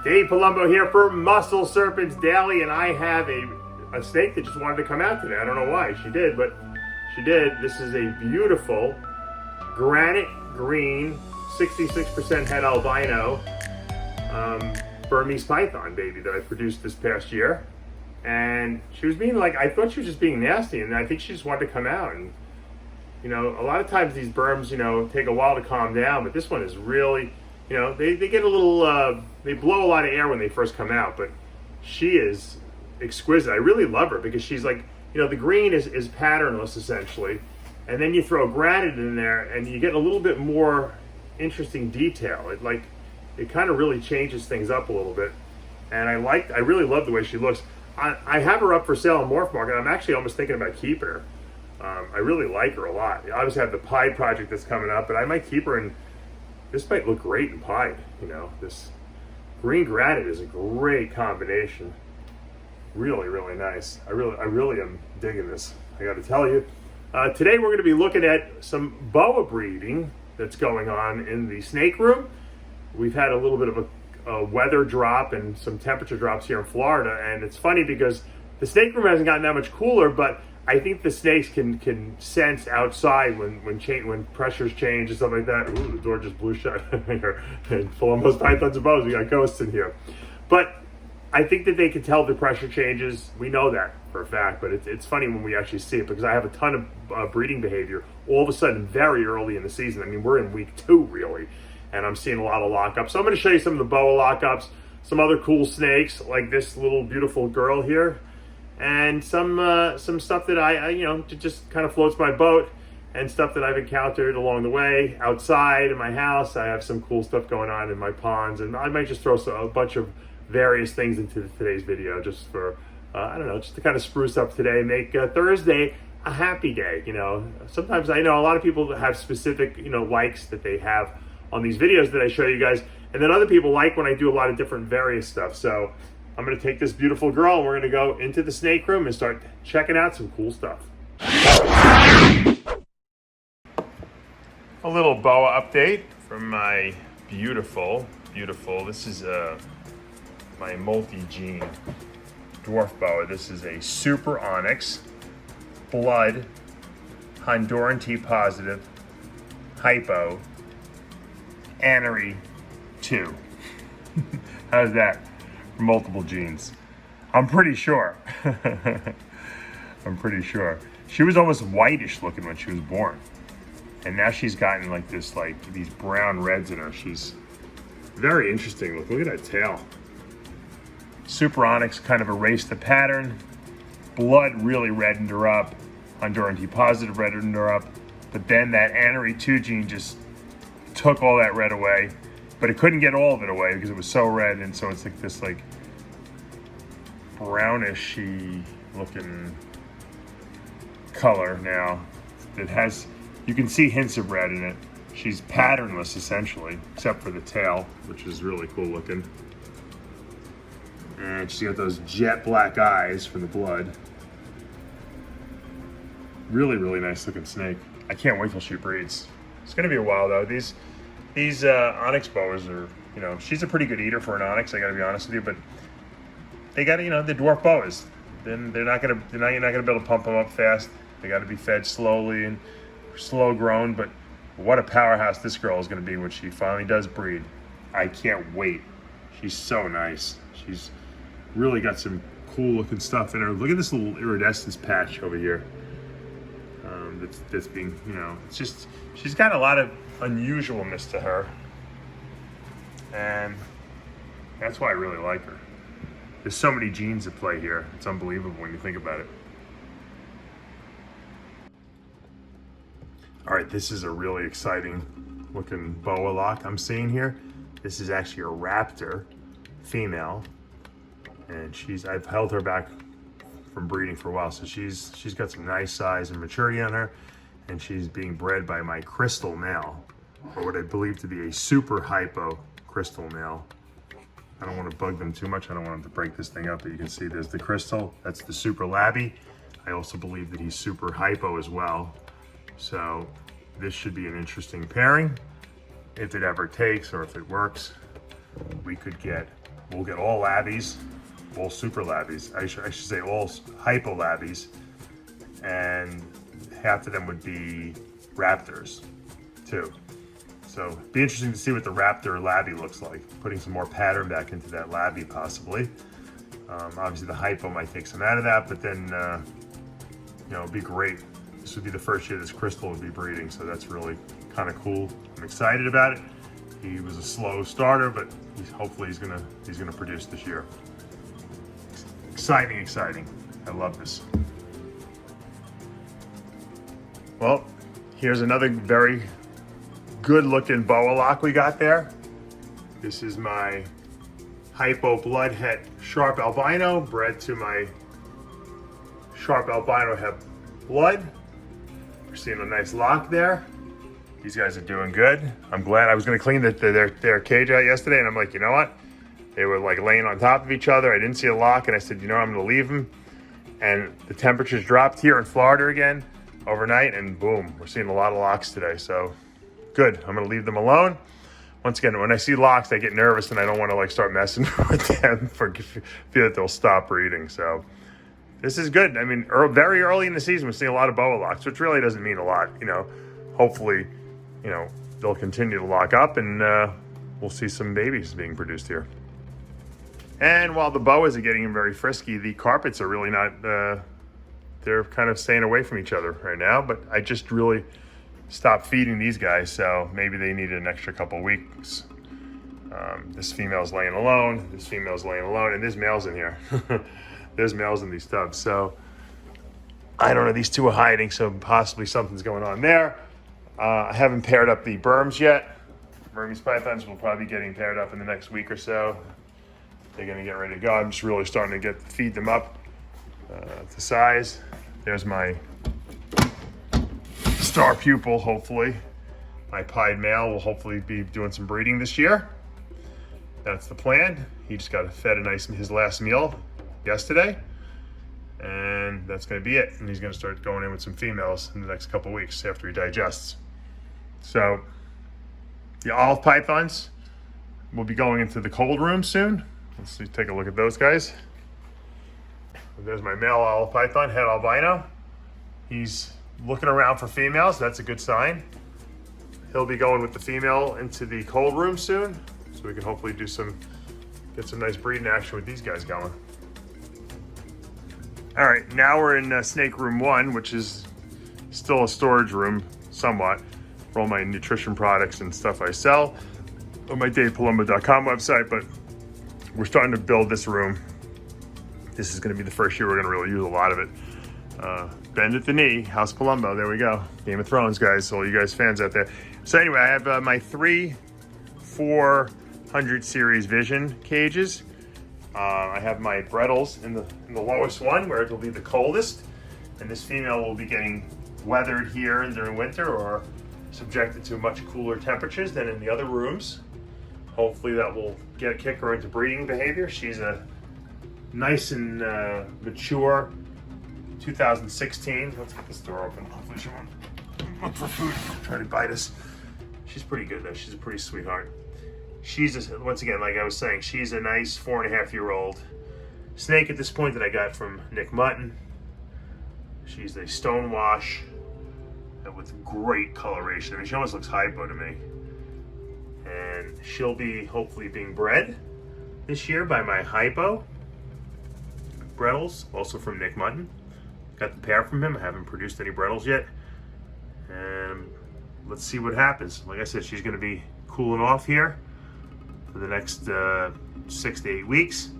Dave Palumbo here for Muscle Serpents Daily, and I have a snake that just wanted to come out today. I don't know why she did, but she did. This is a beautiful granite green, 66% het albino Burmese python baby that I produced this past year. And she was being like, I thought she was just being nasty, and I think she just wanted to come out. And you know, a lot of times these Burms, you know, take a while to calm down, but this one is really, you know, they get a little, they blow a lot of air when they first come out, but she is exquisite. I really love her because she's like, you know, the green is patternless essentially, and then you throw granite in there and you get a little bit more interesting detail. It kind of really changes things up a little bit, and I really love the way she looks. I have her up for sale on Morph Market. I'm actually almost thinking about keeping her. I really like her a lot. I obviously have the Pied project that's coming up, but I might keep her, and this might look great in Pied. You know, this green granite is a great combination. Really, really nice. I really am digging this, I got to tell you. Today we're going to be looking at some boa breeding that's going on in the snake room. We've had a little bit of a weather drop and some temperature drops here in Florida, and it's funny because the snake room hasn't gotten that much cooler, but I think the snakes can sense outside when pressures change and stuff like that. Ooh, the door just blew shut here. And full of most pythons and boas, we got ghosts in here. But I think that they can tell the pressure changes. We know that for a fact, but it's funny when we actually see it because I have a ton of breeding behavior all of a sudden very early in the season. I mean, we're in week 2 really, and I'm seeing a lot of lockups. So I'm going to show you some of the boa lockups, some other cool snakes like this little beautiful girl here, and some stuff that I you know, just kind of floats my boat, and stuff that I've encountered along the way outside in my house. I have some cool stuff going on in my ponds, and I might just throw a bunch of various things into today's video just for I don't know, just to kind of spruce up today, make Thursday a happy day. You know, sometimes I know a lot of people have specific, you know, likes that they have on these videos that I show you guys, and then other people like when I do a lot of different various stuff. So I'm going to take this beautiful girl and we're going to go into the snake room and start checking out some cool stuff. A little boa update from my beautiful, this is my multi-gene dwarf boa. This is a super onyx, blood, Honduran T positive, hypo, Anery 2. How's that? Multiple genes. I'm pretty sure. I'm pretty sure. She was almost whitish looking when she was born. And now she's gotten like this, like these brown reds in her. She's very interesting. Look at that tail. Super onyx kind of erased the pattern. Blood really reddened her up. Honduran T positive reddened her up. But then that Anery 2 gene just took all that red away. But it couldn't get all of it away because it was so red, and so it's like this like brownishy looking color now. It has, you can see hints of red in it. She's patternless essentially, except for the tail, which is really cool looking. And she's got those jet black eyes from the blood. Really, really nice looking snake. I can't wait till she breeds. It's gonna be a while though. These onyx boas are, you know, she's a pretty good eater for an onyx, I gotta be honest with you, but they gotta, you know, the dwarf boas, then you're not gonna be able to pump them up fast. They gotta be fed slowly and slow grown, but what a powerhouse this girl is gonna be when she finally does breed. I can't wait. She's so nice. She's really got some cool looking stuff in her. Look at this little iridescence patch over here. That's being, you know, it's just, she's got a lot of unusualness to her, and that's why I really like her. There's so many genes at play here. It's unbelievable when you think about it. All right, this is a really exciting looking boa lock I'm seeing here. This is actually a raptor female, and I've held her back from breeding for a while, so she's got some nice size and maturity on her, and she's being bred by my crystal male, or what I believe to be a super hypo crystal male. I don't want to bug them too much. I don't want them to break this thing up, but you can see there's the crystal. That's the super labby. I also believe that he's super hypo as well. So this should be an interesting pairing. If it ever takes, or if it works, we could get we'll get all labbies, all super labbies. I should say all hypo labbies, and half of them would be raptors too. So it'd be interesting to see what the raptor labby looks like, putting some more pattern back into that labby possibly. Obviously the hypo might take some out of that, but then you know, it'd be great. This would be the first year this crystal would be breeding, so that's really kind of cool. I'm excited about it. He was a slow starter, but hopefully he's gonna produce this year. Exciting, exciting. I love this. Well, here's another very good looking boa lock we got there. This is my hypo bloodhead sharp albino, bred to my sharp albino have blood. We're seeing a nice lock there. These guys are doing good. I'm glad. I was gonna clean their cage out yesterday, and I'm like, you know what? They were like laying on top of each other. I didn't see a lock, and I said, you know, I'm gonna leave them. And the temperatures dropped here in Florida again overnight, and boom, we're seeing a lot of locks today. So good. I'm gonna leave them alone. Once again, when I see locks, I get nervous, and I don't want to like start messing with them for fear that they'll stop breeding. So this is good. I mean, very early in the season, we're seeing a lot of boa locks, which really doesn't mean a lot. You know, hopefully, you know, they'll continue to lock up, and we'll see some babies being produced here. And while the boas are getting very frisky, the carpets are really not, they're kind of staying away from each other right now, but I just really stopped feeding these guys, so maybe they needed an extra couple weeks. This female's laying alone, this female's laying alone, and there's males in here. There's males in these tubs, so I don't know, these two are hiding, so possibly something's going on there. I haven't paired up the Burms yet. Burmese pythons will probably be getting paired up in the next week or so. They're gonna get ready to go. I'm just really starting to feed them up to size. There's my star pupil, hopefully. My pied male will hopefully be doing some breeding this year. That's the plan. He just got fed his last meal yesterday, and that's gonna be it. And he's gonna start going in with some females in the next couple weeks after he digests. So the olive pythons will be going into the cold room soon. Let's take a look at those guys. There's my male olive python, head albino. He's looking around for females. That's a good sign. He'll be going with the female into the cold room soon, so we can hopefully get some nice breeding action with these guys going. All right, now we're in snake room 1, which is still a storage room somewhat for all my nutrition products and stuff I sell on my DavePalumbo.com website, but we're starting to build this room. This is gonna be the first year we're gonna really use a lot of it. Bend at the knee, House Palumbo, there we go. Game of Thrones, guys, all you guys fans out there. So anyway, I have my 3 400 series Vision cages. I have my Brettles in the lowest one, where it'll be the coldest. And this female will be getting weathered here during winter, or subjected to much cooler temperatures than in the other rooms. Hopefully that will kick her into breeding behavior. She's a nice and mature 2016. Let's get this door open. Hopefully she won't look for food, try to bite us. She's pretty good though. She's a pretty sweetheart. She's, once again, like I was saying, she's a nice 4.5-year-old snake at this point that I got from Nick Mutton. She's a stonewash with great coloration. I mean, she almost looks hypo to me. And she'll be hopefully being bred this year by my hypo Brettles, also from Nick Mutton. Got the pair from him. I haven't produced any Brettles yet. And let's see what happens. Like I said, she's going to be cooling off here for the next 6 to 8 weeks.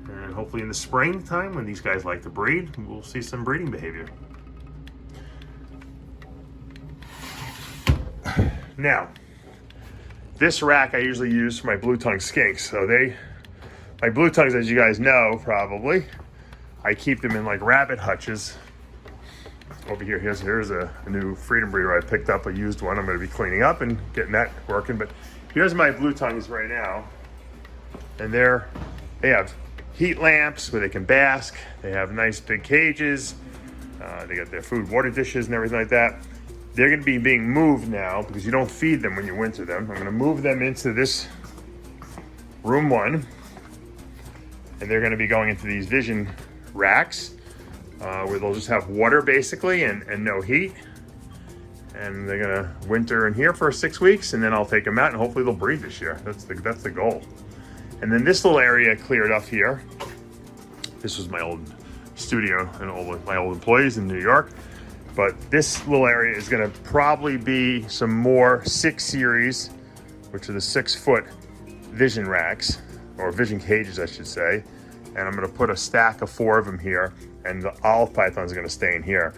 And hopefully in the springtime, when these guys like to breed, we'll see some breeding behavior. Now, this rack I usually use for my blue tongue skinks. So my blue tongues, as you guys know, probably, I keep them in like rabbit hutches. Over here, here's a new Freedom breeder I picked up, a used one. I'm gonna be cleaning up and getting that working. But here's my blue tongues right now. And they have heat lamps where they can bask. They have nice big cages. They got their food, water dishes and everything like that. They're gonna be being moved now because you don't feed them when you winter them. I'm gonna move them into this room 1. and they're going to be going into these vision racks where they'll just have water basically and no heat. And they're gonna winter in here for 6 weeks, and then I'll take them out and hopefully they'll breed this year. That's the goal. And then this little area cleared up here. This was my old studio and all of my old employees in New York. But this little area is gonna probably be some more 6 series, which are the 6-foot vision racks, or vision cages, I should say. And I'm gonna put a stack of 4 of them here, and the olive pythons are gonna stay in here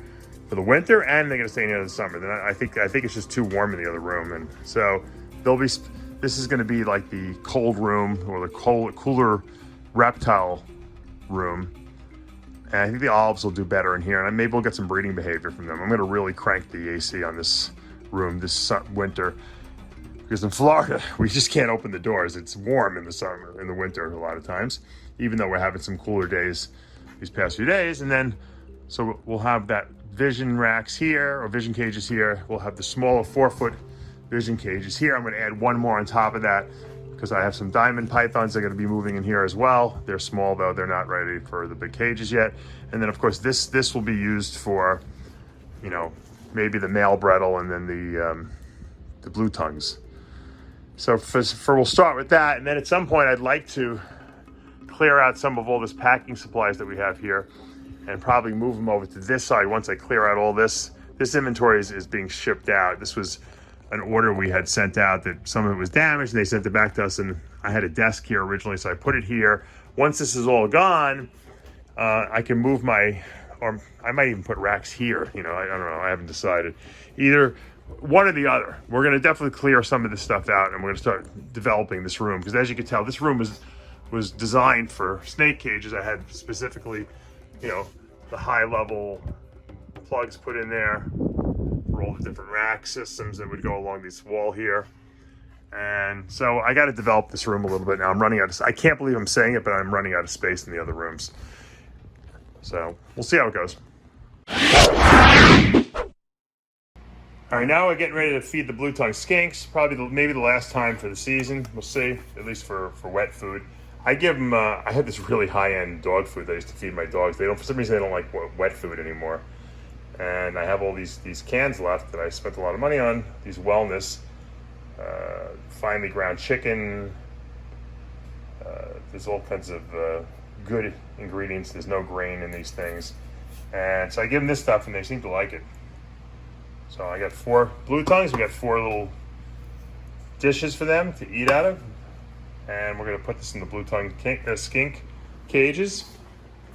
for the winter, and they're gonna stay in here in the summer. Then I think it's just too warm in the other room, and so this is gonna be like the cold room, or the cooler reptile room. And I think the olives will do better in here, and maybe we'll get some breeding behavior from them. I'm gonna really crank the AC on this room this winter, because in Florida, we just can't open the doors. It's warm in the summer, in the winter a lot of times, even though we're having some cooler days these past few days. And then, so we'll have that vision racks here, or vision cages here. We'll have the smaller 4-foot vision cages here. I'm gonna add 1 more on top of that because I have some diamond pythons that are gonna be moving in here as well. They're small though, they're not ready for the big cages yet. And then of course this will be used for, you know, maybe the male brettle and then the blue tongues. So we'll start with that, and then at some point I'd like to clear out some of all this packing supplies that we have here and probably move them over to this side once I clear out all this. This inventory is being shipped out. This was an order we had sent out that some of it was damaged, and they sent it back to us, and I had a desk here originally, so I put it here. Once this is all gone, I can move or I might even put racks here. You know, I don't know, I haven't decided. Either one or the other. We're gonna definitely clear some of this stuff out, and we're gonna start developing this room, because as you can tell, this room was designed for snake cages. I had specifically, you know, the high level plugs put in there for all the different rack systems that would go along this wall here. And so I got to develop this room a little bit now. I'm running out of, I can't believe I'm saying it, but I'm running out of space in the other rooms. So we'll see how it goes. All right, now we're getting ready to feed the blue tongue skinks. Probably maybe the last time for the season. We'll see, at least for wet food. I give them, I had this really high-end dog food that I used to feed my dogs. For some reason, they don't like wet food anymore. And I have all these cans left that I spent a lot of money on, these Wellness, finely ground chicken. There's all kinds of good ingredients. There's no grain in these things. And so I give them this stuff, and they seem to like it. So I got 4 blue tongues. We got 4 little dishes for them to eat out of. And we're gonna put this in the blue tongue skink cages.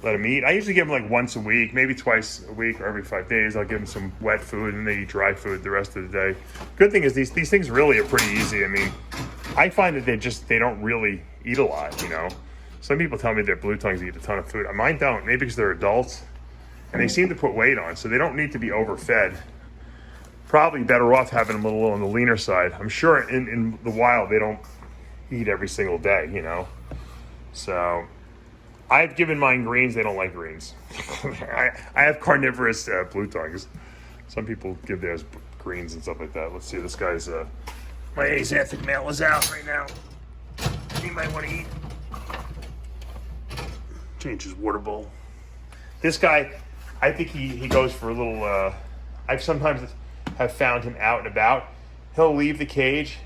Let them eat. I usually give them like once a week, maybe twice a week, or every 5 days. I'll give them some wet food, and they eat dry food the rest of the day. Good thing is these things really are pretty easy. I mean, I find that they don't really eat a lot, you know. Some people tell me their blue tongues eat a ton of food. Mine don't, maybe because they're adults, and they seem to put weight on, so they don't need to be overfed. Probably better off having them a little on the leaner side. I'm sure in the wild they don't eat every single day, you know. So I've given mine greens. They don't like greens. I have carnivorous blue tongues. Some people give theirs greens and stuff like that. Let's see, this guy's my axanthic male is out right now. He might want to eat. Change his water bowl. This guy, I think he goes for a little I've sometimes have found him out and about. He'll leave the cage.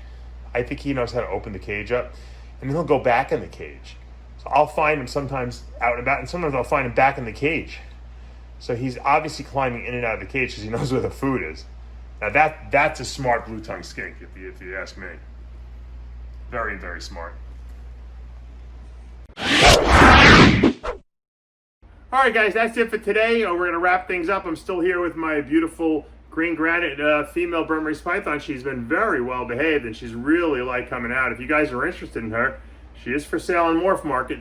I think he knows how to open the cage up, and then he'll go back in the cage. So I'll find him sometimes out and about, and sometimes I'll find him back in the cage. So he's obviously climbing in and out of the cage because he knows where the food is. Now that's a smart blue tongue skink, if you ask me. Very, very smart. All right, guys, that's it for today. We're going to wrap things up. I'm still here with my beautiful green granite female Burmese python. She's been very well behaved, and she's really like coming out. If you guys are interested in her, she is for sale on Morph Market.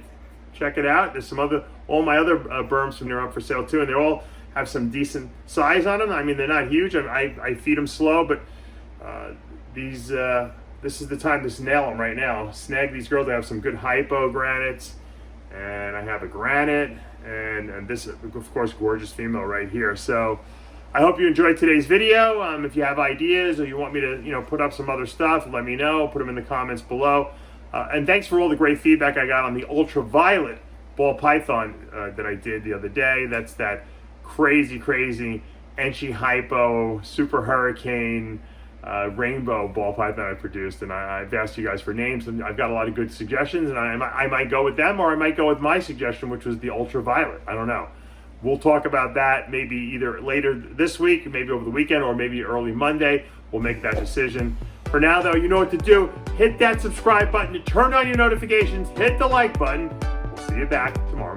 Check it out. There's all my other Burms from there up for sale too, and they all have some decent size on them. I mean, they're not huge. I feed them slow, but this is the time to nail them right now. Snag these girls. I have some good hypo granites, and I have a granite, and this, of course, gorgeous female right here. So I hope you enjoyed today's video. If you have ideas or you want me to, put up some other stuff, let me know. Put them in the comments below. And thanks for all the great feedback I got on the ultraviolet ball python that I did the other day. That's that crazy Enchi Hypo Super Hurricane rainbow ball python I produced, and I've asked you guys for names, and I've got a lot of good suggestions, and I might go with them, or I might go with my suggestion, which was the ultraviolet. I don't know. We'll talk about that maybe either later this week, maybe over the weekend, or maybe early Monday. We'll make that decision. For now, though, you know what to do. Hit that subscribe button, turn on your notifications, hit the like button. We'll see you back tomorrow.